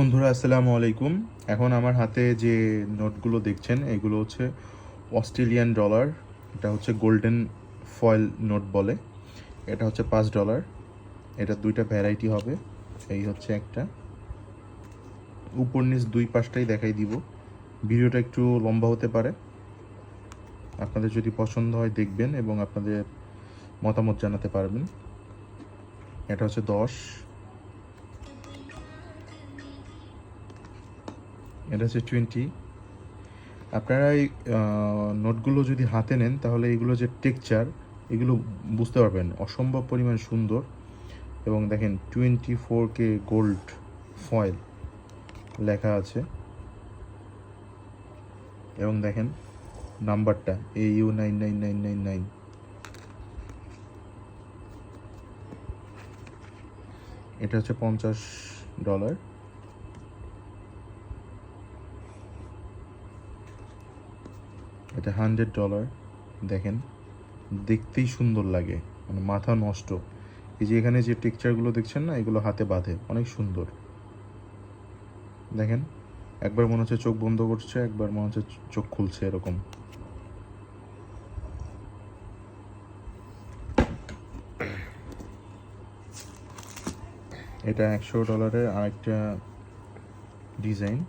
বন্ধুরা আসসালামু আলাইকুম। এখন আমার হাতে যে নোটগুলো দেখছেন এগুলো হচ্ছে অস্ট্রেলিয়ান ডলার। এটা হচ্ছে গোল্ডেন ফয়েল নোট বলে। এটা হচ্ছে $5। এটা দুইটা ভ্যারাইটি হবে। এই হচ্ছে একটা, উপর নিচ দুই পাশটাই দেখাই দিব। ভিডিওটা একটু লম্বা হতে পারে, আপনাদের যদি পছন্দ হয় দেখবেন এবং আপনাদের মতামত জানাতে পারবেন। এটা হচ্ছে 10, এটা হচ্ছে 20। আপনারা এই নোটগুলো যদি হাতে নেন তাহলে এগুলো যে টেক্সচার এগুলো বুঝতে পারবেন, অসম্ভব পরিমাণ সুন্দর। এবং দেখেন 24K গোল্ড ফয়েল লেখা আছে, এবং দেখেন নাম্বারটা AU99999। এটা হচ্ছে $50। এটা $100। দেখেন দেখতেই সুন্দর লাগে, মানে মাথা নষ্ট। এই যে এখানে যে টেক্সচারগুলো দেখছেন না, এগুলো হাতে বাঁধে, অনেক সুন্দর। দেখেন একবার মনে হচ্ছে চোখ বন্ধ করছে, একবার মনে হচ্ছে চোখ খুলছে, এরকম। এটা $100 আরেকটা ডিজাইন।